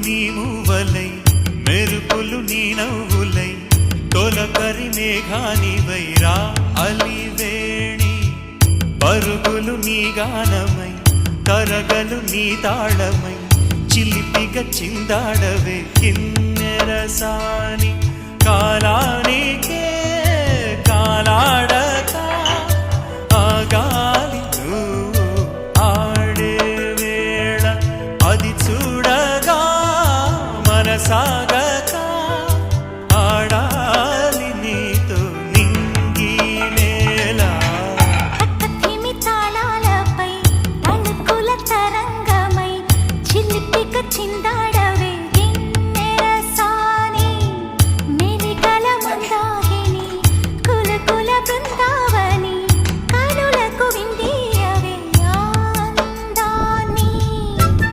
నీ మువ్వలై మెరుపులు నీ నవ్వులై తొలకరి మేఘానివై రా అలివేణి పరుగులు నీ గానమై కరగలు నీ తాళమై చిలిపిగా చిందాడవే కిన్నెరసాని కాలానికే కాలాడక ఆగాలి నువ్వు ఆడే వేళ అది చూడగా మనసాగక ఆడాలి నీతో నింగి నేల పట్టకిమి తాళాలపై తణుకుల తరంగమై చిలిపిక చిందా